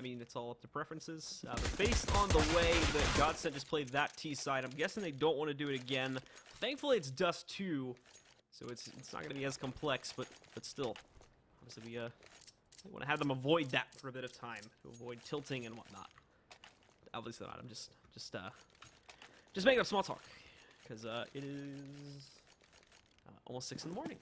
mean, it's all up to preferences. But based on the way that Godsent just played that T side, I'm guessing they don't want to do it again. Thankfully, it's Dust2, so it's not going to be as complex, but still, obviously we want to have them avoid that for a bit of time to avoid tilting and whatnot. Obviously not. I'm just making up small talk because it is almost 6 in the morning.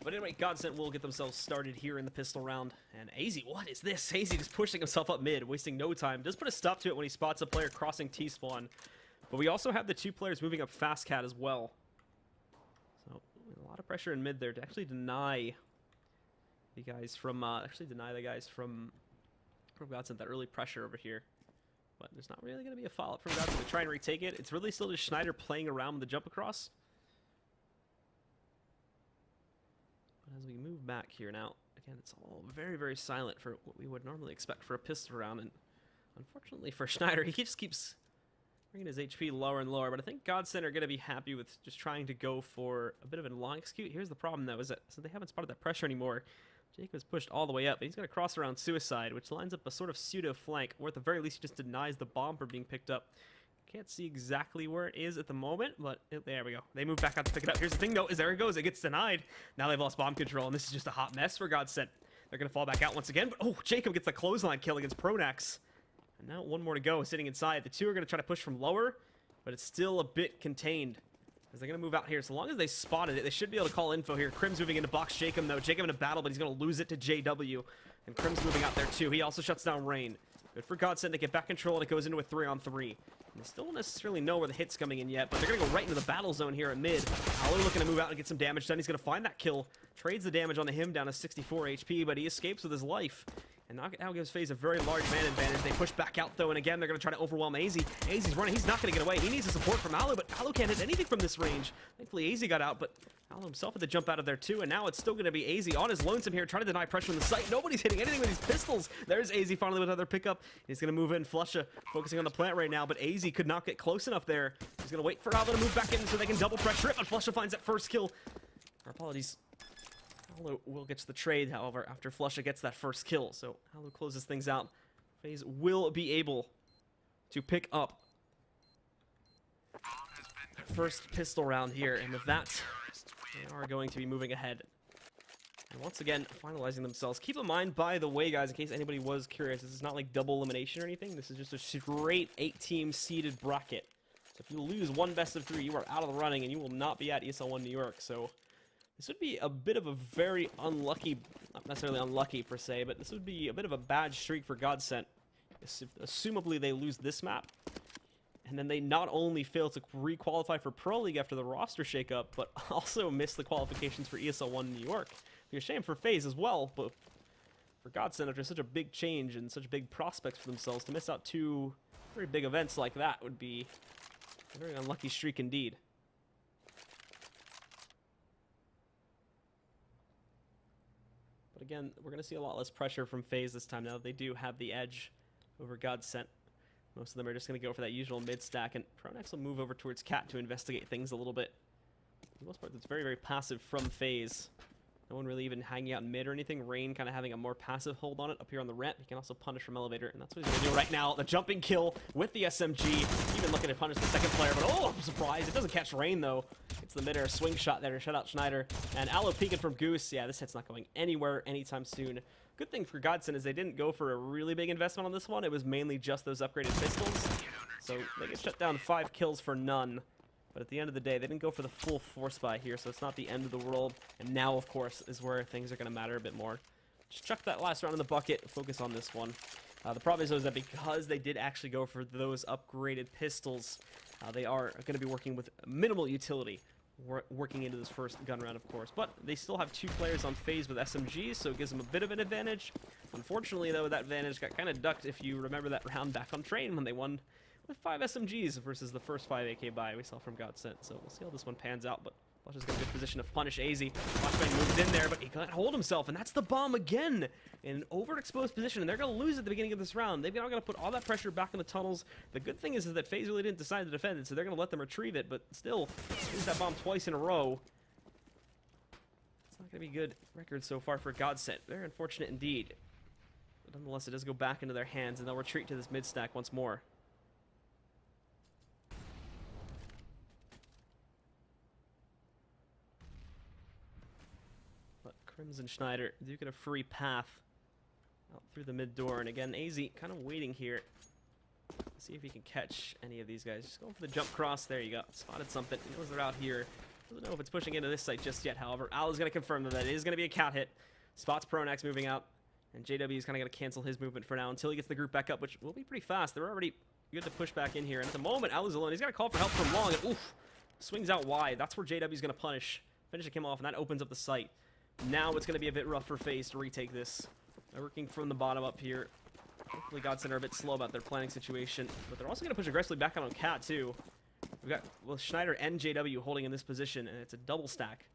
But anyway, Godsent will get themselves started here in the pistol round. And AZ, what is this? AZ just pushing himself up mid, wasting no time. Does put a stop to it when he spots a player crossing T-spawn. But we also have the 2 players moving up fast cat as well. So a lot of pressure in mid there to actually deny the guys from Godsent that early pressure over here. But there's not really going to be a follow-up from Godsent to try and retake it. It's really still just Schneider playing around with the jump across. But as we move back here now, again, it's all very, very silent for what we would normally expect for a pistol round. And unfortunately for Schneider, he just keeps bringing his HP lower and lower. But I think Godsent are going to be happy with just trying to go for a bit of a long execute. Here's the problem, though, is that so they haven't spotted that pressure anymore. Jacob's pushed all the way up, but he's going to cross around Suicide, which lines up a sort of pseudo-flank, or at the very least, he just denies the bomb from being picked up. Can't see exactly where it is at the moment, but there we go. They move back out to pick it up. Here's the thing, though, is there it goes. It gets denied. Now they've lost bomb control, and this is just a hot mess for Godsent. They're going to fall back out once again, but oh, Jacob gets the clothesline kill against Pronax. And now 1 more to go, sitting inside. The 2 are going to try to push from lower, but it's still a bit contained. As they're going to move out here. So long as they spotted it, they should be able to call info here. Crim's moving into box Jacob, though. Jacob in a battle, but he's going to lose it to JW. And Crim's moving out there, too. He also shuts down Rain. Good for Godsent to get back control, and it goes into a 3-on-3. And they still don't necessarily know where the hit's coming in yet, but they're going to go right into the battle zone here at mid. Allo looking to move out and get some damage done. He's going to find that kill. Trades the damage on him down to 64 HP, but he escapes with his life. And now gives Faze a very large man advantage. They push back out, though, and again, they're going to try to overwhelm AZ. AZ's running. He's not going to get away. He needs the support from Allo, but Allo can't hit anything from this range. Thankfully, AZ got out, but Allo himself had to jump out of there, too, and now it's still going to be AZ on his lonesome here, trying to deny pressure on the site. Nobody's hitting anything with these pistols. There's AZ finally with another pickup. He's going to move in. Flusha focusing on the plant right now, but AZ could not get close enough there. He's going to wait for Allo to move back in so they can double pressure it, but Flusha finds that first kill. Our apologies. Allo will get to the trade, however, after Flusha gets that first kill. So Allo closes things out. Faze will be able to pick up first pistol round here, and with that, they are going to be moving ahead. And once again, finalizing themselves. Keep in mind, by the way, guys, in case anybody was curious, this is not like double elimination or anything. This is just a straight 8-team seeded bracket. So if you lose one best of 3, you are out of the running, and you will not be at ESL 1 New York. So this would be a bit of a very unlucky, not necessarily unlucky per se, but this would be a bit of a bad streak for Godsent. Assumably they lose this map, and then they not only fail to re-qualify for Pro League after the roster shakeup, but also miss the qualifications for ESL 1 New York. It'd be a shame for FaZe as well, but for Godsent, after such a big change and such big prospects for themselves, to miss out 2 very big events like that would be a very unlucky streak indeed. But again, we're going to see a lot less pressure from FaZe this time now that they do have the edge over Godsent. Most of them are just going to go for that usual mid stack, and Pronax will move over towards Cat to investigate things a little bit. For the most part, it's very, very passive from FaZe. No one really even hanging out in mid or anything. Rain kind of having a more passive hold on it up here on the ramp. He can also punish from elevator, and that's what he's going to do right now. The jumping kill with the SMG. Even looking to punish the second player, but oh, I'm surprised. It doesn't catch Rain, though. It's the mid-air swing shot there to shut out Schneider. And Allo peeking from Goose. Yeah, this hit's not going anywhere anytime soon. Good thing for Godsent is they didn't go for a really big investment on this one. It was mainly just those upgraded pistols. So they get shut down 5 kills for none. But at the end of the day, they didn't go for the full force buy here, so it's not the end of the world. And now, of course, is where things are going to matter a bit more. Just chuck that last round in the bucket, focus on this one. The problem is that because they did actually go for those upgraded pistols, they are going to be working with minimal utility working into this first gun round, of course. But they still have 2 players on FaZe with SMGs, so it gives them a bit of an advantage. Unfortunately, though, that advantage got kind of ducked if you remember that round back on Train when they won with 5 SMGs versus the first 5 AK buy we saw from Godsent. So we'll see how this one pans out, but Flush got a good position to punish AZ. Flashbang moved in there, but he can't hold himself, and that's the bomb again in an overexposed position, and they're going to lose at the beginning of this round. They've now got to put all that pressure back in the tunnels. The good thing is that FaZe really didn't decide to defend it, so they're going to let them retrieve it, but still, lose that bomb twice in a row. It's not going to be good record so far for Godsent. Very unfortunate indeed. But nonetheless, it does go back into their hands, and they'll retreat to this mid stack once more. But Crimson Schneider do get a free path out through the mid door, and again, AZ kind of waiting here. See if he can catch any of these guys. Just going for the jump cross. There you go. Spotted something. He knows they're out here. Doesn't know if it's pushing into this site just yet, however. Al is going to confirm that it is going to be a cat hit. Spots Pronax moving out, and JW is kind of going to cancel his movement for now until he gets the group back up, which will be pretty fast. They're already good to push back in here, and at the moment, Al is alone. He's got to call for help from long, and oof, swings out wide. That's where JW is going to punish. Finishing him off, and that opens up the site. Now it's going to be a bit rough for Faze to retake this. They're working from the bottom up here. Hopefully Godsent are a bit slow about their planning situation, but they're also going to push aggressively back out on Cat too. We've got Schneider and JW holding in this position, and it's a double stack.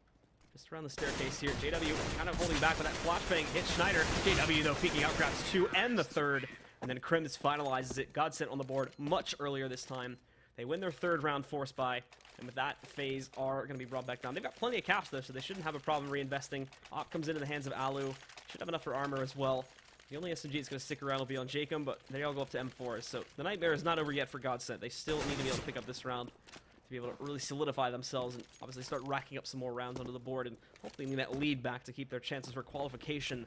Just around the staircase here. JW kind of holding back with that flashbang. Hits Schneider. JW, though, peeking out, grabs 2 and the 3rd. And then Crims finalizes it. Godsent on the board much earlier this time. They win their 3rd round force buy. And with that, Faze are going to be brought back down. They've got plenty of cash, though, so they shouldn't have a problem reinvesting. Op comes into the hands of Alu. Should have enough for armor as well. The only SMG that's going to stick around will be on Jacob, but they all go up to M4s. So the nightmare is not over yet for Godsent. They still need to be able to pick up this round to be able to really solidify themselves and obviously start racking up some more rounds onto the board and hopefully need that lead back to keep their chances for qualification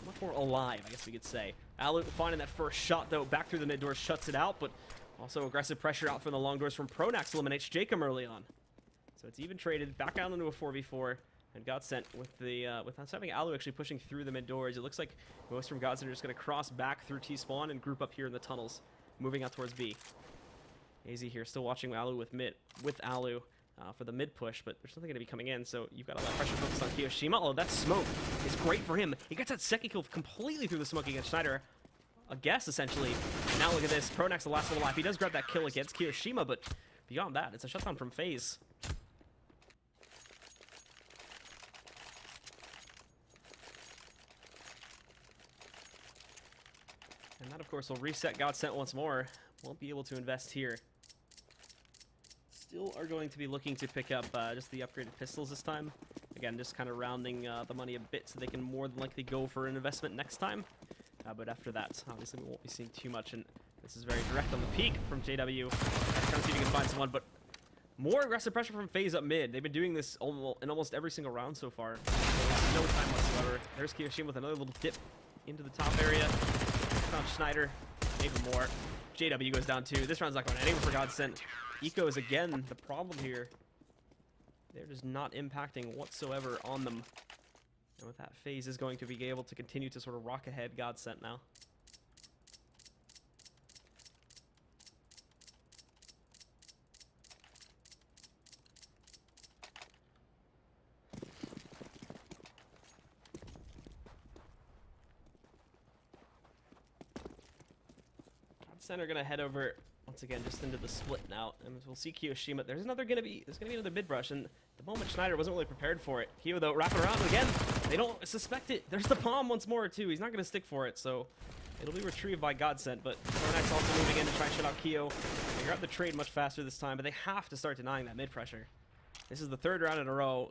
much more alive, I guess we could say. Alu finding that first shot, though, back through the mid door, shuts it out, but also aggressive pressure out from the long doors from Pronax eliminates Jacob early on. So it's even traded back out into a 4v4. And Godsent with us having Alu actually pushing through the mid doors. It looks like most from Godsent are just going to cross back through T-spawn and group up here in the tunnels, moving out towards B. AZ here still watching Alu with Alu for the mid push, but there's nothing going to be coming in, so you've got a lot of pressure focused on Kiyoshima. Oh, that smoke is great for him. He gets that second kill completely through the smoke against Schneider. A guess, essentially. And now look at this. Pronax the last little lap. He does grab that kill against Kiyoshima, but beyond that, it's a shutdown from Faze. And that, of course, will reset Godsent once more. Won't be able to invest here. Still are going to be looking to pick up just the upgraded pistols this time. Again, just kind of rounding the money a bit so they can more than likely go for an investment next time. But after that, obviously, we won't be seeing too much. And this is very direct on the peak from JW. Trying to see if he can find someone, but more aggressive pressure from Faze up mid. They've been doing this in almost every single round so far. So no time whatsoever. There's Kiyoshima with another little dip into the top area. Found Schneider, even more. JW goes down too. This round's not going anywhere for Godsent. Eco is again the problem here. They're just not impacting whatsoever on them. And with that, Faze is going to be able to continue to sort of rock ahead Godsent now. Godsent are gonna head over once again just into the split now, and we'll see Kiyoshima. There's gonna be another mid brush, and the moment Schneider wasn't really prepared for it. Kiyo though wrapping around again. They don't suspect it. There's the bomb once more too. He's not gonna stick for it, so it'll be retrieved by Godsent. But Pronax also moving in to try and shut out Kiyo. They grab the trade much faster this time, but they have to start denying that mid pressure. This is the 3rd round in a row,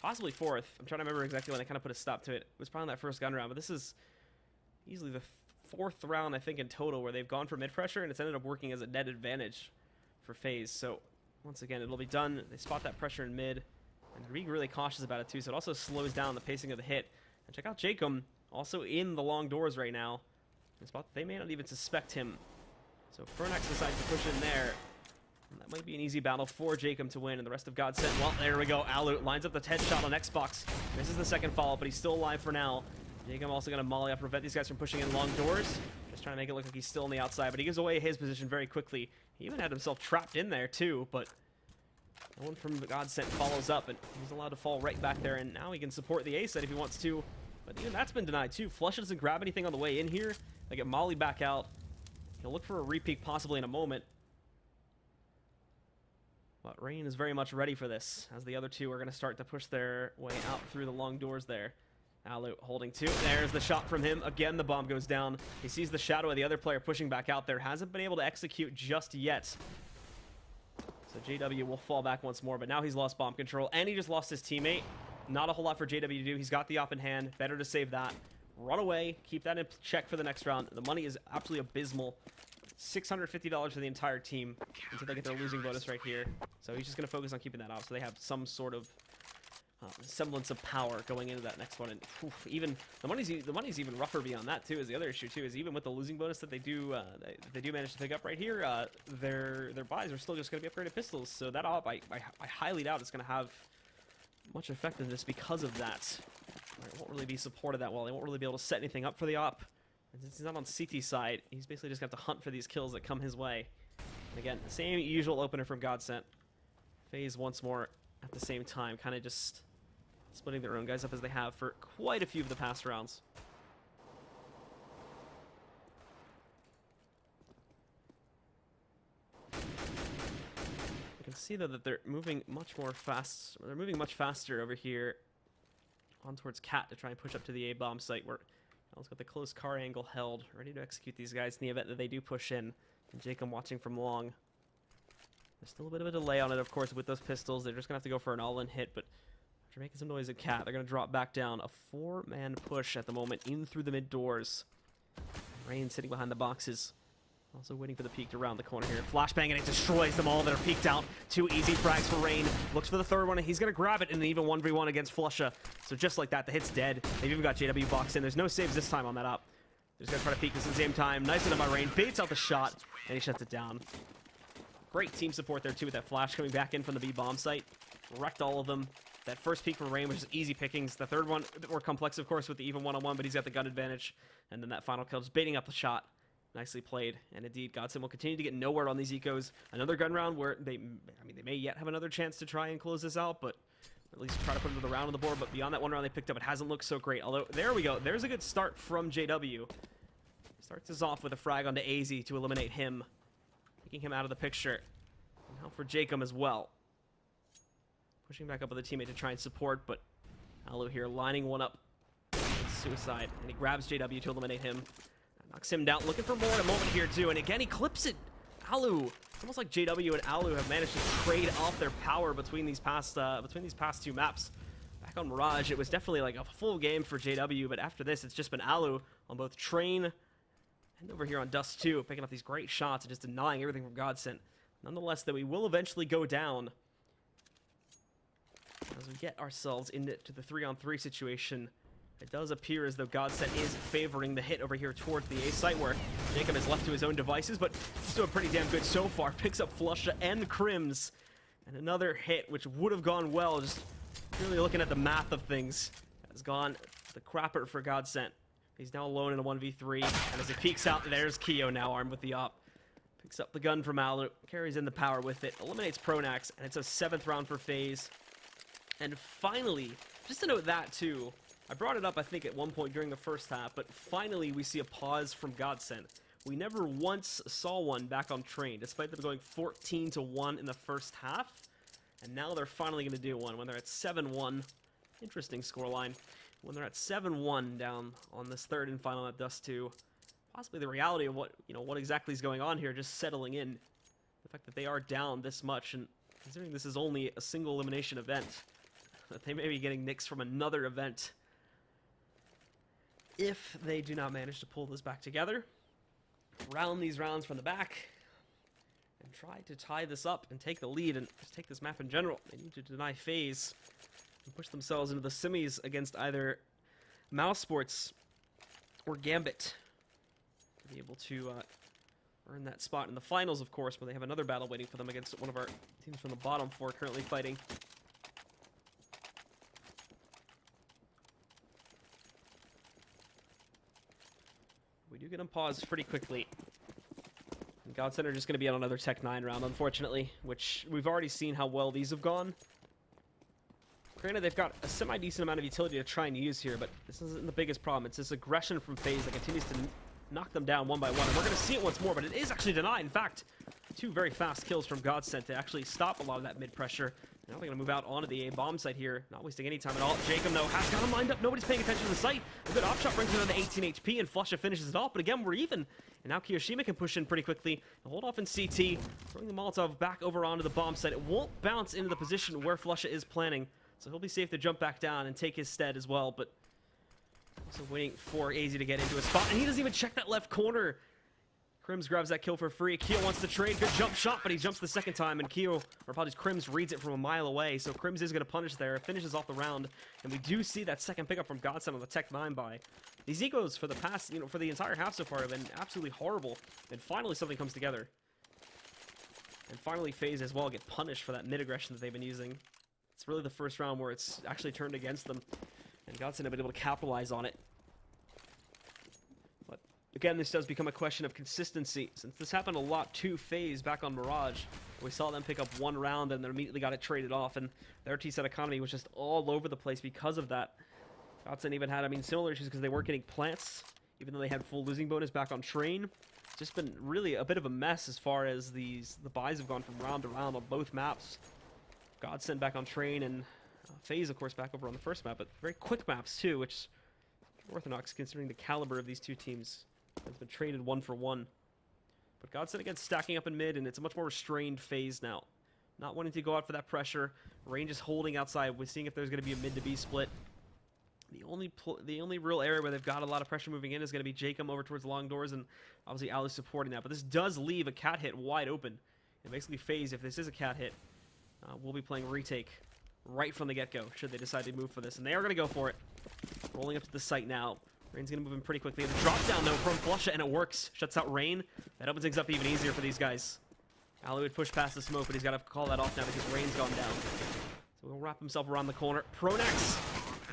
possibly 4th. I'm trying to remember exactly when they kind of put a stop to it. It was probably in that first gun round, but this is easily the 4th round, I think, in total where they've gone for mid pressure, and it's ended up working as a net advantage for Faze. So once again, it'll be done. They spot that pressure in mid, and they're being really cautious about it too, so it also slows down the pacing of the hit. And check out Jacob, also in the long doors right now. In a spot that they may not even suspect him. So Pronax decides to push in there. And that might be an easy battle for Jacob to win, and the rest of Godsent, well, there we go. Alu lines up the headshot on Xbox. This is the second follow-up, but he's still alive for now. Jacob also going to molly up, prevent these guys from pushing in long doors. Just trying to make it look like he's still on the outside, but he gives away his position very quickly. He even had himself trapped in there too, but no one from the Godsent follows up, and he's allowed to fall right back there, and now he can support the A side if he wants to. But even that's been denied too. Flush doesn't grab anything on the way in here. They get molly back out. He'll look for a repeat possibly in a moment. But Rain is very much ready for this, as the other two are going to start to push their way out through the long doors there. Alu holding 2. There's the shot from him. Again, the bomb goes down. He sees the shadow of the other player pushing back out there. Hasn't been able to execute just yet. So JW will fall back once more, but now he's lost bomb control, and he just lost his teammate. Not a whole lot for JW to do. He's got the op in hand. Better to save that. run away, keep that in check for the next round. The money is absolutely abysmal. $650 for the entire team until they get their losing bonus right here. So he's just going to focus on keeping that off so they have some sort of semblance of power going into that next one. And even the money's even rougher beyond that too. Is the other issue too, is even with the losing bonus that they do manage to pick up right here, their buys are still just going to be upgraded pistols. So that op, I highly doubt it's going to have much effectiveness because of that. It won't really be supported that well. They won't really be able to set anything up for the op. And since he's not on CT side, he's basically just got to hunt for these kills that come his way. And again, the same usual opener from Godsent. Faze once more at the same time, kind of just splitting their own guys up as they have for quite a few of the past rounds. You can see though that they're moving much more fast. They're moving much faster over here on towards Cat to try and push up to the A-bomb site where Al's got the close car angle held, ready to execute these guys in the event that they do push in. And Jacob watching from long. There's still a bit of a delay on it, of course, with those pistols. They're just going to have to go for an all-in hit, but after making some noise at Cat, they're going to drop back down. A four-man push at the moment in through the mid doors. Rain sitting behind the boxes. Also waiting for the peek to round the corner here. Flashbang, and it destroys them all that are peeked out. Two easy frags for Rain. Looks for the third one, and he's going to grab it in an even 1v1 against Flusha. So just like that, the hit's dead. They've even got JW boxed in. There's no saves this time on that up. They're just going to try to peek this at the same time. Nice enough by Rain. Baits out the shot, and he shuts it down. Great team support there, too, with that flash coming back in from the B-bomb site. Wrecked all of them. That first peek from Rain was just easy pickings. The third one, a bit more complex, of course, with the even one-on-one, but he's got the gun advantage. And then that final kill, just baiting up the shot. Nicely played. And indeed, Godsent will continue to get nowhere on these ecos. Another gun round where they may yet have another chance to try and close this out, but at least try to put another round on the board. But beyond that one round they picked up, it hasn't looked so great. Although, there we go. There's a good start from JW. Starts us off with a frag onto AZ to eliminate him, taking him out of the picture. And now for Jacob as well. Pushing back up with a teammate to try and support, but Alu here lining one up. Suicide, and he grabs JW to eliminate him. Knocks him down, looking for more in a moment here too, and again he clips it. Alu, it's almost like JW and Alu have managed to trade off their power between these past two maps. Back on Mirage, it was definitely like a full game for JW, but after this, it's just been Alu on both Train and over here on Dust2, picking up these great shots and just denying everything from Godsent. Nonetheless, that we will eventually go down as we get ourselves into the 3-on-3 situation. It does appear as though Godsent is favoring the hit over here towards the A site, where Jacob is left to his own devices, but he's doing pretty damn good so far. Picks up Flusha and Crims. And another hit, which would have gone well, just really looking at the math of things, has gone the crapper for Godsent. He's now alone in a 1v3, and as he peeks out, there's Keo now armed with the op. Picks up the gun from Alu, carries in the power with it, eliminates Pronax, and it's a 7th round for Faze. And finally, just to note that too, I brought it up, I think, at one point during the first half, but finally we see a pause from Godsent. We never once saw one back on Train, despite them going 14-1 in the first half. And now they're finally going to do one when they're at 7-1. Interesting scoreline. When they're at 7-1 down on this third and final at Dust2. Possibly the reality of what exactly is going on here, just settling in. The fact that they are down this much, and considering this is only a single elimination event, that they may be getting nicks from another event. If they do not manage to pull this back together, round these rounds from the back, and try to tie this up and take the lead and just take this map in general, they need to deny Faze and push themselves into the semis against either Mouse Sports or Gambit to be able to earn that spot in the finals, of course, where they have another battle waiting for them against one of our teams from the bottom 4 currently fighting. We do get them paused pretty quickly. And Godsent are just going to be on another Tech 9 round, unfortunately, which we've already seen how well these have gone. Granted, they've got a semi-decent amount of utility to try and use here, but this isn't the biggest problem. It's this aggression from Faze that continues to knock them down one by one. And we're going to see it once more, but it is actually denied. In fact, 2 very fast kills from Godsent to actually stop a lot of that mid-pressure. Now they're going to move out onto the A-bomb site here, not wasting any time at all. Jacob, though, has got him lined up. Nobody's paying attention to the site. A good op shot brings him down to 18 HP, and Flusha finishes it off. But again, we're even. And now Kiyoshima can push in pretty quickly. Hold off in CT, throwing the Molotov back over onto the bomb site. It won't bounce into the position where Flusha is planning, so he'll be safe to jump back down and take his stead as well. But So waiting for AZ to get into a spot, and he doesn't even check that left corner. Crims grabs that kill for free. Keo wants to trade. Good jump shot, but he jumps the second time, and Keo, or apologies, Crims reads it from a mile away. So Crims is going to punish there, finishes off the round, and we do see that second pickup from Godsent on the Tech 9 buy. These ecos for the past, for the entire half so far have been absolutely horrible, and finally something comes together. And finally Faze as well get punished for that mid-aggression that they've been using. It's really the first round where it's actually turned against them, and Godsent have been able to capitalize on it. Again, this does become a question of consistency, since this happened a lot to Faze back on Mirage. We saw them pick up one round and then immediately got it traded off, and their T-set economy was just all over the place because of that. Godsent even had, similar issues because they weren't getting plants, even though they had full losing bonus back on Train. It's just been really a bit of a mess as far as the buys have gone from round to round on both maps. Godsent back on Train, and Faze, of course, back over on the first map, but very quick maps too, which is orthodox considering the caliber of these two teams. Has been traded 1-for-1. But Godsent again stacking up in mid, and it's a much more restrained Faze now. Not wanting to go out for that pressure. Range is holding outside. We're seeing if there's going to be a mid to B split. The only real area where they've got a lot of pressure moving in is going to be Jacob over towards long doors, and obviously Alu supporting that. But this does leave a cat hit wide open. And basically Faze, if this is a cat hit, we'll be playing retake right from the get-go, should they decide to move for this. And they are going to go for it. Rolling up to the site now. Rain's going to move in pretty quickly. The drop down, though, from Flusha, and it works. Shuts out Rain. That opens things up even easier for these guys. Alu would push past the smoke, but he's got to call that off now because Rain's gone down. So he'll wrap himself around the corner. Pronax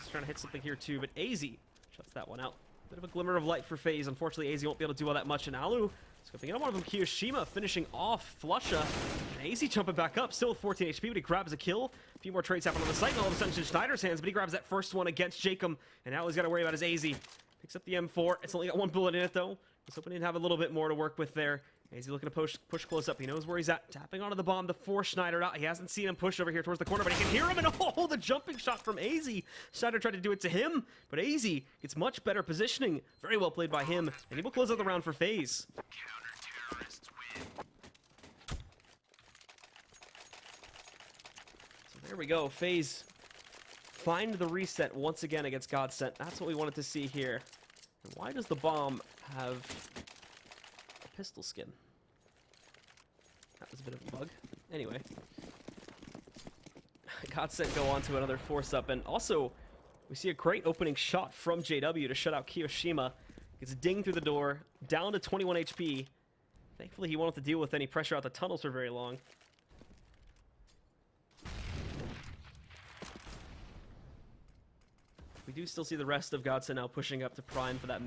is trying to hit something here, too, but AZ shuts that one out. Bit of a glimmer of light for Faze. Unfortunately, AZ won't be able to do all that much, and Alu scoping in on one of them. Kiyoshima finishing off Flusha. And AZ jumping back up, still with 14 HP, but he grabs a kill. A few more trades happen on the site, and all of a sudden it's in Schneider's hands, but he grabs that first one against Jacob, and now he's got to worry about his AZ. Picks up the M4. It's only got one bullet in it, though. He's hoping he'd have a little bit more to work with there. Is he looking to push close up? He knows where he's at. Tapping onto the bomb to force Schneider out. He hasn't seen him push over here towards the corner, but he can hear him, and oh, the jumping shot from AZ. Schneider tried to do it to him, but AZ gets much better positioning. Very well played by him, and he will close out the round for Faze. So there we go. Faze find the reset once again against Godsent. That's what we wanted to see here. And why does the bomb have a pistol skin? That was a bit of a bug. Anyway. Godsent go on to another force up, and also we see a great opening shot from JW to shut out Kiyoshima. Gets dinged through the door, down to 21 HP. Thankfully he won't have to deal with any pressure out the tunnels for very long. We do still see the rest of Godsent now pushing up to Prime for that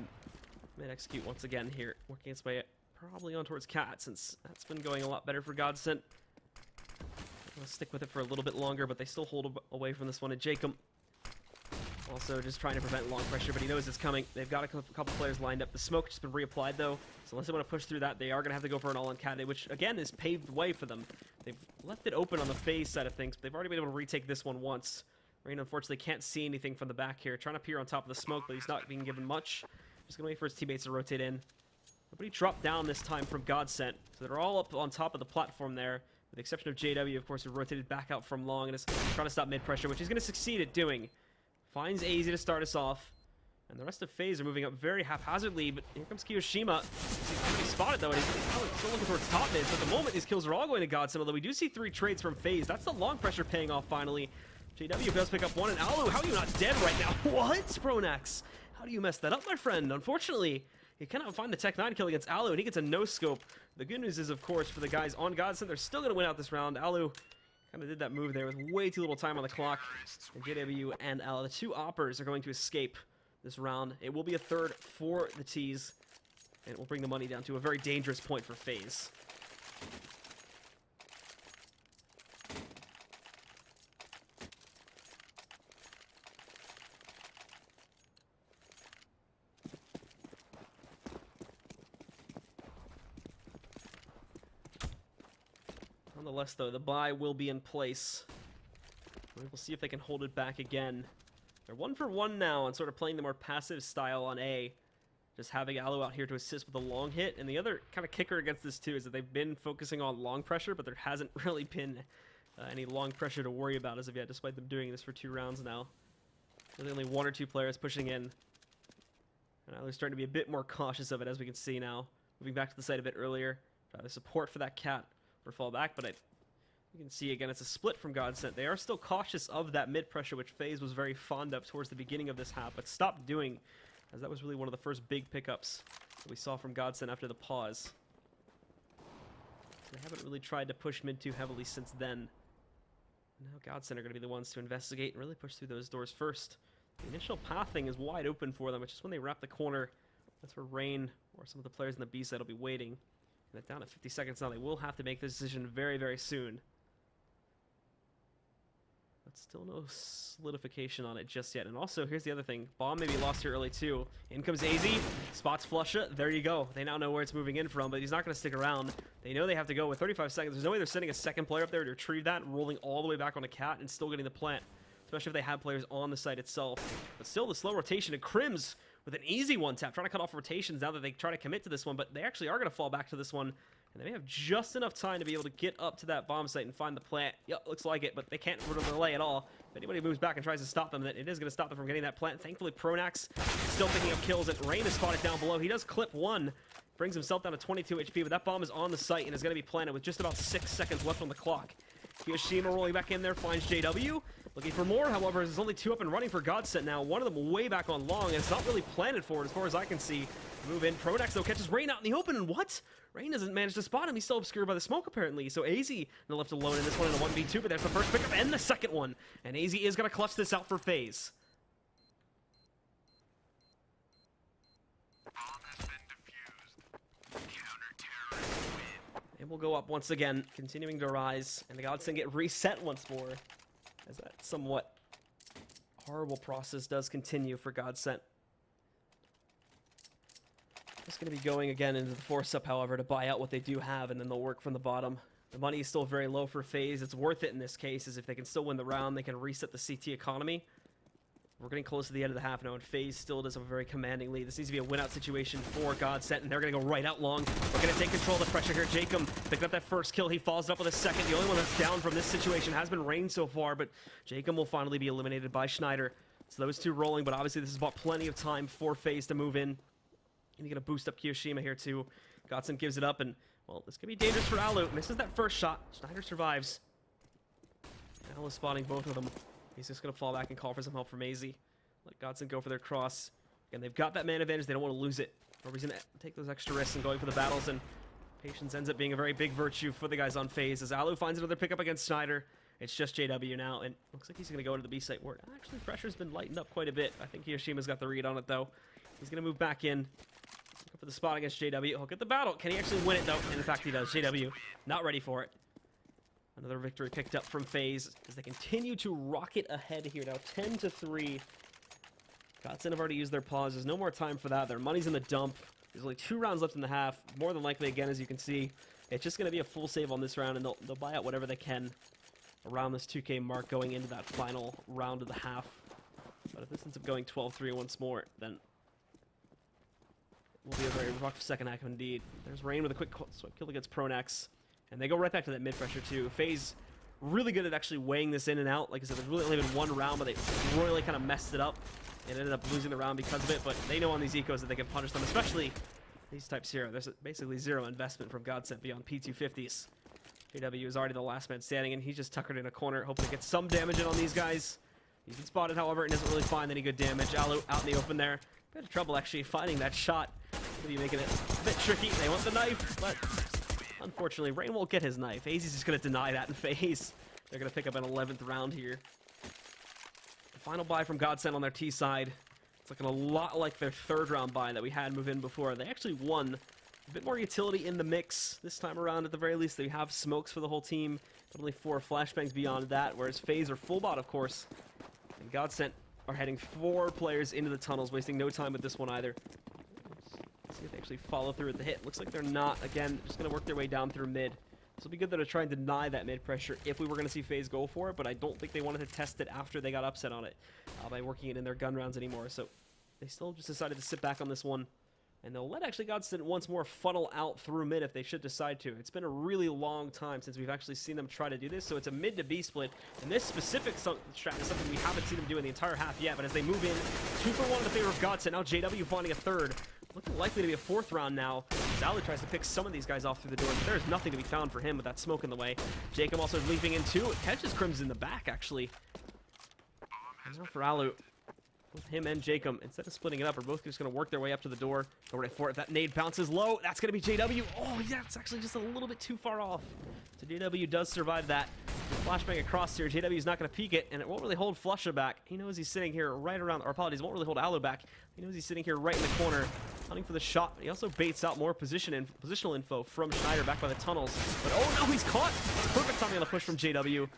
mid-execute once again here. Working its way probably on towards Cat, since that's been going a lot better for Godsent. I'll stick with it for a little bit longer, but they still hold away from this one. And Jacob also just trying to prevent long pressure, but he knows it's coming. They've got a couple players lined up. The smoke just been reapplied, though, so unless they want to push through that, they are going to have to go for an all-on Cat, which, again, is paved way for them. They've left it open on the Faze side of things, but they've already been able to retake this one once. Rain, unfortunately, can't see anything from the back here. Trying to peer on top of the smoke, but he's not being given much. Just going to wait for his teammates to rotate in. Nobody dropped down this time from Godsent, so they're all up on top of the platform there, with the exception of JW, of course, who rotated back out from long and is trying to stop mid-pressure, which he's going to succeed at doing. Finds AZ to start us off, and the rest of Faze are moving up very haphazardly, but here comes Kiyoshima. He's spotted, though, and he's still looking towards top mid, so at the moment, these kills are all going to Godsent, although we do see 3 trades from Faze. That's the long pressure paying off, finally. JW does pick up one, and Alu, how are you not dead right now? What? Pronax, how do you mess that up, my friend? Unfortunately, you cannot find the Tech 9 kill against Alu, and he gets a no-scope. The good news is, of course, for the guys on Godsent, they're still going to win out this round. Alu kind of did that move there with way too little time on the clock. And JW and Alu, the 2 oppers, are going to escape this round. It will be a third for the T's, and it will bring the money down to a very dangerous point for Faze. Nonetheless, though, the buy will be in place. We'll see if they can hold it back again. They're 1-for-1 now and sort of playing the more passive style on A. Just having Alu out here to assist with a long hit. And the other kind of kicker against this, too, is that they've been focusing on long pressure, but there hasn't really been any long pressure to worry about as of yet, despite them doing this for 2 rounds now. There's only 1 or 2 players pushing in. And now they're starting to be a bit more cautious of it, as we can see now. Moving back to the site a bit earlier. Try to support for that cat or fall back, but you can see again it's a split from Godsent. They are still cautious of that mid pressure, which Faze was very fond of towards the beginning of this half, but stopped doing, as that was really one of the first big pickups that we saw from Godsent after the pause. They haven't really tried to push mid too heavily since then. Now Godsent are going to be the ones to investigate and really push through those doors first. The initial pathing is wide open for them, which is when they wrap the corner. That's where Rain or some of the players in the B side will be waiting. And it's down to 50 seconds now. They will have to make this decision very, very soon. But still no solidification on it just yet. And also, here's the other thing. Bomb may be lost here early too. In comes AZ, spots Flusha. There you go. They now know where it's moving in from, but he's not going to stick around. They know they have to go with 35 seconds. There's no way they're sending a second player up there to retrieve that, rolling all the way back on a cat and still getting the plant. Especially if they have players on the site itself. But still the slow rotation, and Crims with an easy one tap, trying to cut off rotations now that they try to commit to this one, but they actually are going to fall back to this one. And they may have just enough time to be able to get up to that bomb site and find the plant. Yep, looks like it, but they can't delay at all. If anybody moves back and tries to stop them, then it is going to stop them from getting that plant. Thankfully, Pronax still picking up kills, and Rain is spotted down below. He does clip one, brings himself down to 22 HP, but that bomb is on the site and is going to be planted with just about 6 seconds left on the clock. Kiyoshima rolling back in there, finds JW. Looking for more, however, there's only 2 up and running for Godsent now. One of them way back on long, and it's not really planted for it as far as I can see. Move in. Pronax, though, catches Rain out in the open, and what? Rain doesn't manage to spot him. He's still obscured by the smoke, apparently. So AZ left alone in this one in a 1v2, but there's the first pickup and the second one. And AZ is going to clutch this out for Faze. And we'll go up once again, continuing to rise, and the Godsent get reset once more, as that somewhat horrible process does continue for Godsent. Just going to be going again into the force up, however, to buy out what they do have, and then they'll work from the bottom. The money is still very low for Faze. It's worth it in this case, as if they can still win the round, they can reset the CT economy. We're getting close to the end of the half now, and Faze still does have a very commanding lead. This needs to be a win-out situation for Godsent, and they're going to go right out long. We're going to take control of the pressure here. Jacob picked up that first kill. He follows it up with a second. The only one that's down from this situation has been Rain so far, but Jacob will finally be eliminated by Schneider. So those two rolling, but obviously this has bought plenty of time for Faze to move in. And he's going to boost up Kiyoshima here too. Godsent gives it up, and, well, this could be dangerous for Alu. Misses that first shot. Schneider survives. Alu is spotting both of them. He's just going to fall back and call for some help from AZ. Let Godsent go for their cross. Again, they've got that man advantage. They don't want to lose it. No reason to take those extra risks and going for the battles, and patience ends up being a very big virtue for the guys on Faze. As Alu finds another pickup against Schneider, it's just JW now, and looks like he's going to go into the B site where actually pressure's been lightened up quite a bit. I think Kiyoshima's got the read on it, though. He's going to move back in. Go for the spot against JW. He'll get the battle. Can he actually win it, though? And in fact, he does. JW, not ready for it. Another victory picked up from Faze as they continue to rocket ahead here now, 10-3. Godsent have already used their pause. There's no more time for that. Their money's in the dump. There's only 2 rounds left in the half. More than likely, again, as you can see, it's just going to be a full save on this round, and they'll buy out whatever they can around this 2K mark going into that final round of the half. But if this ends up going 12-3 once more, then it will be a very rough second half indeed. There's Rain with a quick swipe kill against Pronax, and they go right back to that mid-pressure too. Faze really good at actually weighing this in and out. Like I said, there's really only been 1 round, but they royally kind of messed it up. It ended up losing the round because of it, but they know on these ecos that they can punish them, especially these types here. There's basically 0 investment from Godsent beyond P250s. JW is already the last man standing, and he's just tuckered in a corner, hoping to get some damage in on these guys. He's been spotted, however, and doesn't really find any good damage. Alu out in the open there. Bit of trouble actually finding that shot. Maybe making it a bit tricky. They want the knife, but unfortunately, Rain won't get his knife. AZ's just going to deny that in Faze. They're going to pick up an 11th round here. Final buy from Godsent on their T side. It's looking a lot like their 3rd round buy that we had move in before. They actually won a bit more utility in the mix this time around. At the very least, they have smokes for the whole team, but only 4 flashbangs beyond that, whereas Faze are full bot, of course. And Godsent are heading 4 players into the tunnels, wasting no time with this one either. Let's see if they actually follow through with the hit. Looks like they're not. Again, just going to work their way down through mid. This will be good that they're trying to deny that mid-pressure if we were going to see Faze go for it, but I don't think they wanted to test it after they got upset on it by working it in their gun rounds anymore. So they still just decided to sit back on this one, And they'll let actually Godsent once more funnel out through mid if they should decide to. It's been a really long time since we've actually seen them try to do this, so it's a mid to B split. And this specific strat is something we haven't seen them do in the entire half yet, but as they move in, 2 for 1 in the favor of Godsent. Now JW finding a third. Looking likely to be a 4th round now. Zalu tries to pick some of these guys off through the door, but there's nothing to be found for him with that smoke in the way. Jacob also leaping in too. It catches Crims in the back, actually. And now for Alu. With him and Jacob, instead of splitting it up, are both just going to work their way up to the door. Go right for it. If that nade bounces low, that's going to be JW. Oh, yeah, it's actually just a little bit too far off. So JW does survive that. Flashbang across here. JW's not going to peek it, and it won't really hold Flusha back. He knows he's sitting here right around, or apologies, it won't really hold Alu back. He knows he's sitting here right in the corner, hunting for the shot. He also baits out more positional info from Schneider back by the tunnels. But oh no, he's caught! It's perfect timing on the push from JW.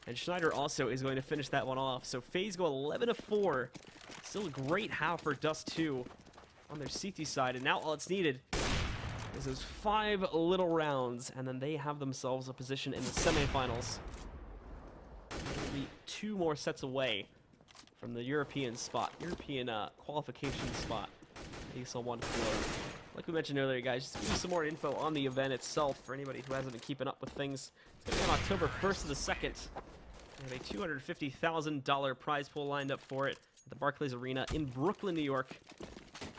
And Schneider also is going to finish that one off. So Faze go 11-4. Still a great half for Dust2 on their CT side. And now all it's needed is those 5 little rounds, and then they have themselves a position in the semifinals. They'll be 2 more sets away from the European qualification spot. ESL 1 floor. Like we mentioned earlier, guys, just to give you some more info on the event itself for anybody who hasn't been keeping up with things. It's going to be on October 1st to the 2nd. We have a $250,000 prize pool lined up for it at the Barclays Arena in Brooklyn, New York.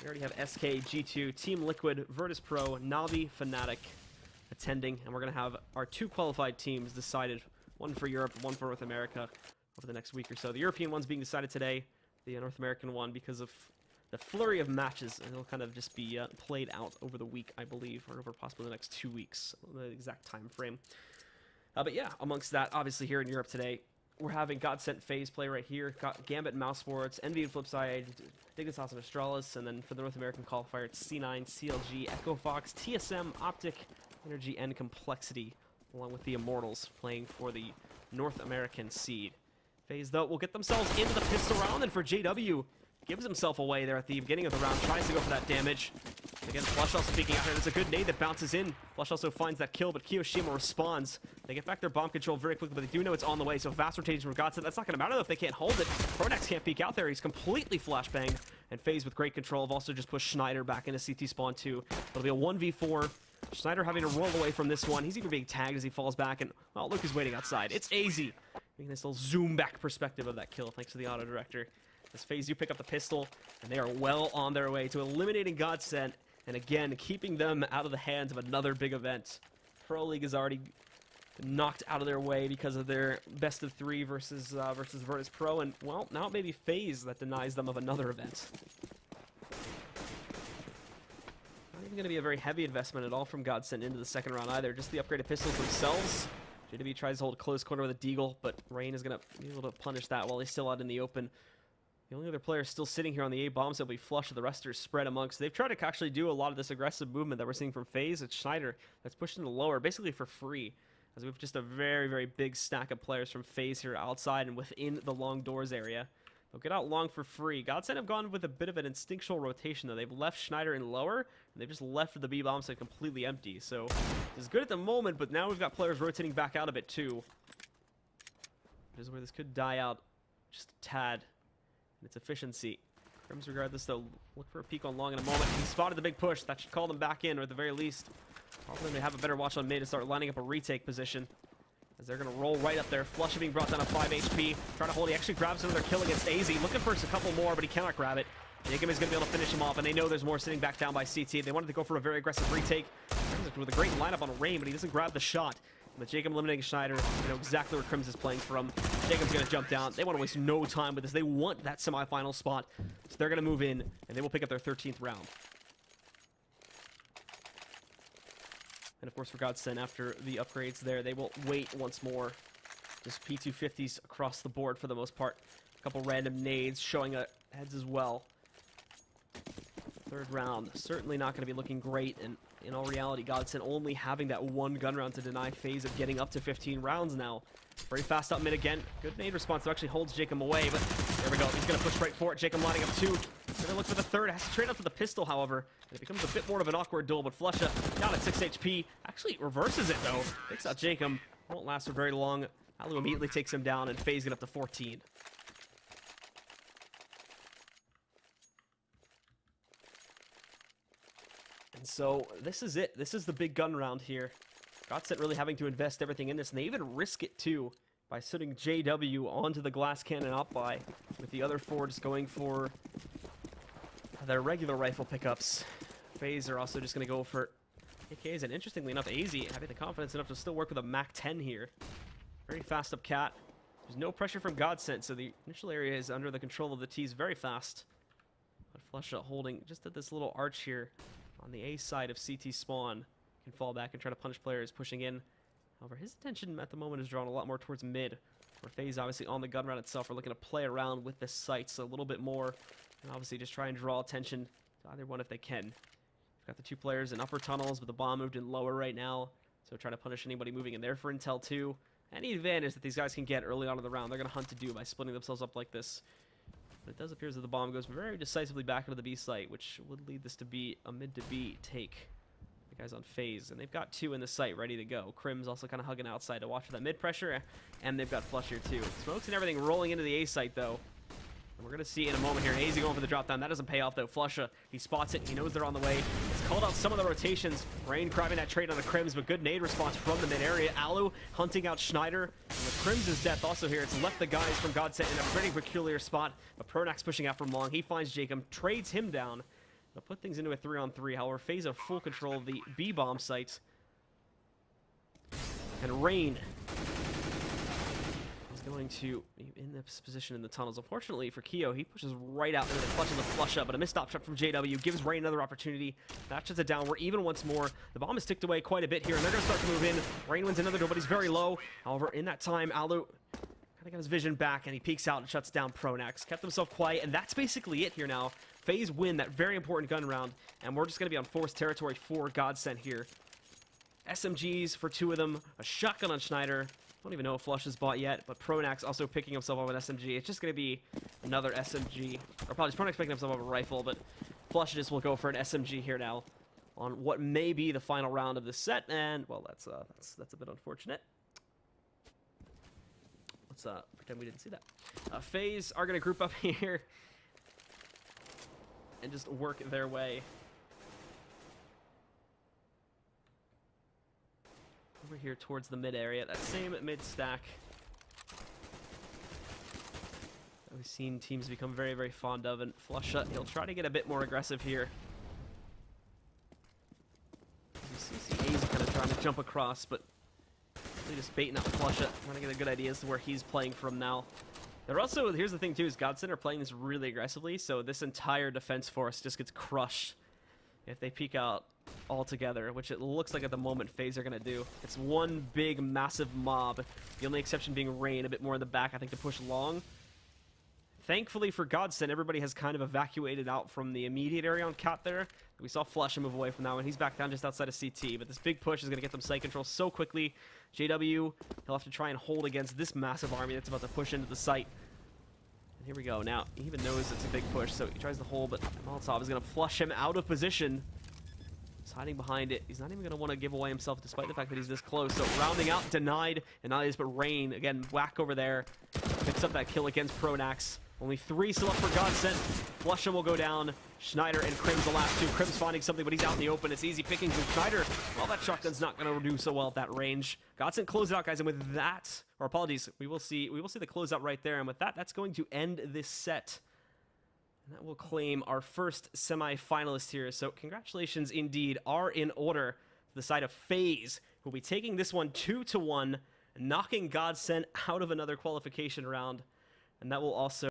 We already have SK, G2, Team Liquid, Virtus Pro, Navi, Fnatic attending, and we're going to have our 2 qualified teams decided, one for Europe, one for North America, over the next week or so. The European one's being decided today, the North American one, because of the flurry of matches, and it'll kind of just be played out over the week, I believe, or over possibly the next 2 weeks, the exact time frame. But yeah, amongst that, obviously here in Europe today, we're having Godsent Faze play right here, Gambit and Mouse Sports, Envy and Flipside, Dignitas and Astralis, and then for the North American qualifier, it's C9, CLG, Echo Fox, TSM, Optic, Energy, and Complexity, along with the Immortals playing for the North American seed. Faze, though, will get themselves into the pistol round, and for JW, gives himself away there at the beginning of the round, tries to go for that damage. Again, Flush also peeking out here. There's a good nade that bounces in. Flush also finds that kill, but Kiyoshima responds. They get back their bomb control very quickly, but they do know it's on the way, so fast rotation from Godsent. That's not going to matter, though, if they can't hold it. Pronax can't peek out there. He's completely flashbanged, and Faze with great control have also just pushed Schneider back into CT spawn 2. It'll be a 1v4. Schneider having to roll away from this one. He's even being tagged as he falls back, and, well, Luke is waiting outside. It's easy. Making this little zoom back perspective of that kill, thanks to the auto director. As Faze do pick up the pistol, and they are well on their way to eliminating Godsent, and again, keeping them out of the hands of another big event. Pro League is already knocked out of their way because of their best of 3 versus Virtus Pro, and, well, now it may be Faze that denies them of another event. Not even going to be a very heavy investment at all from Godsent into the second round either, just the upgraded pistols themselves. JW tries to hold a close corner with a deagle, but Rain is going to be able to punish that while he's still out in the open. The only other player still sitting here on the A bombs that will be flushed, the rest are spread amongst. They've tried to actually do a lot of this aggressive movement that we're seeing from Faze. It's Schneider that's pushed into lower, basically for free, as we have just a very, very big stack of players from Faze here outside and within the long doors area. They'll get out long for free. Godsent have gone with a bit of an instinctual rotation, though. They've left Schneider in lower, and they've just left the B bomb site completely empty. So it's good at the moment, but now we've got players rotating back out a bit too. Which is where this could die out just a tad. Its efficiency. Crims, regardless, though, look for a peek on long in a moment. He spotted the big push. That should call them back in, or at the very least, probably they have a better watch on mid to start lining up a retake position. As they're going to roll right up there. Flush being brought down to 5 HP. Trying to hold. He actually grabs another kill against AZ. Looking for a couple more, but he cannot grab it. Jacob is going to be able to finish him off, and they know there's more sitting back down by CT. They wanted to go for a very aggressive retake. With a great lineup on Rain, but he doesn't grab the shot. With Jacob eliminating Schneider, you know exactly where Crims is playing from. Jacob's going to jump down. They want to waste no time with this. They want that semifinal spot. So they're going to move in, and they will pick up their 13th round. And of course, for Godsent, after the upgrades there, they will wait once more. Just P250s across the board for the most part. A couple random nades showing heads as well. Third round, certainly not going to be looking great, and in all reality, Godsent only having that one gun round to deny Faze of getting up to 15 rounds now. Very fast up mid again. Good nade response that actually holds Jacob away, but there we go. He's going to push right for it. Jacob lining up 2. Going to look for the third. Has to trade up to the pistol, however. And it becomes a bit more of an awkward duel, but Flusha down at 6 HP. Actually reverses it, though. Takes out Jacob. Won't last for very long. Alu immediately takes him down, and Faze get up to 14. So this is it. This is the big gun round here. Godsent really having to invest everything in this, and they even risk it too by sitting JW onto the glass cannon up by, with the other four just going for their regular rifle pickups. Faze are also just going to go for AKs, and interestingly enough, AZ having the confidence enough to still work with a Mac 10 here. Very fast up cat. There's no pressure from Godsent, so the initial area is under the control of the T's very fast. But Flusha holding just at this little arch here on the A side of CT spawn. Can fall back and try to punish players pushing in. However, his attention at the moment is drawn a lot more towards mid, where Faze obviously on the gun round itself are looking to play around with the sights a little bit more, and obviously just try and draw attention to either one if they can. We've got the two players in upper tunnels, but the bomb moved in lower right now, so trying to punish anybody moving in there for intel too. Any advantage that these guys can get early on in the round, they're going to hunt to do by splitting themselves up like this. But it does appear that the bomb goes very decisively back into the B site, which would lead this to be a mid to B take. The guys on Faze, and they've got two in the site ready to go. Crim's also kind of hugging outside to watch for that mid pressure, and they've got Flush here too. Smokes and everything rolling into the A site though. And we're going to see in a moment here, AZ going for the drop down. That doesn't pay off though. Flusha, he spots it. He knows they're on the way. It's called out some of the rotations. Rain grabbing that trade on the Crims, but good nade response from the mid area. Alu hunting out Schneider. And with Crims' death also here, it's left the guys from Godsent in a pretty peculiar spot. But Pronax pushing out from long. He finds Jacob, trades him down. They'll put things into a 3-on-3. However, Faze have full control of the B-bomb site. And Rain is going to be in this position in the tunnels. Unfortunately for Keo, he pushes right out into the clutch of the flush up, but a missed stop shot from JW gives Rain another opportunity. That shuts it down. We're even once more. The bomb is ticked away quite a bit here, and they're going to start to move in. Rain wins another door, but he's very low. However, in that time, Alu kind of got his vision back, and he peeks out and shuts down Pronax. Kept himself quiet, and that's basically it here now. Faze win that very important gun round, and we're just going to be on forced territory for Godsent here. SMGs for two of them, a shotgun on Schneider. Don't even know if Flush is bought yet, but Pronax also picking himself up an SMG. It's just going to be another SMG, or probably Pronax picking himself up a rifle, but Flush just will go for an SMG here now on what may be the final round of the set, and well, that's a bit unfortunate. Let's pretend we didn't see that. Faze are going to group up here and just work their way over here towards the mid area, that same mid stack that we've seen teams become very, very fond of. And Flusha, he'll try to get a bit more aggressive here. You see AZ kind of trying to jump across, but really just baiting out Flusha, trying to get a good idea as to where he's playing from now. They're also, here's the thing too, is Godsent are playing this really aggressively, so this entire defense force just gets crushed if they peek out all together, which it looks like at the moment Faze are going to do. It's one big, massive mob. The only exception being Rain, a bit more in the back, I think, to push long. Thankfully for Godsent, everybody has kind of evacuated out from the immediate area on Cat there. We saw Flush move away from that one. He's back down just outside of CT, but this big push is going to get them site control so quickly. JW, he'll have to try and hold against this massive army that's about to push into the site. And here we go. Now, he even knows it's a big push, so he tries to hold, but Molotov is going to flush him out of position. He's hiding behind it. He's not even going to want to give away himself, despite the fact that he's this close. So rounding out, denied, and not is but Rain. Again, whack over there. Picks up that kill against Pronax. Only 3 still up for Godsent. Flusha will go down. Schneider and Crim's the last 2. Crim's finding something, but he's out in the open. It's easy pickings with Schneider. Well, that shotgun's not going to do so well at that range. Godsent close it out, guys, and with that, or apologies, we will see the closeout right there. And with that, that's going to end this set. And that will claim our first semi-finalist here. So congratulations indeed are in order to the side of Faze, who will be taking this one 2-1, knocking Godsent out of another qualification round. And that will also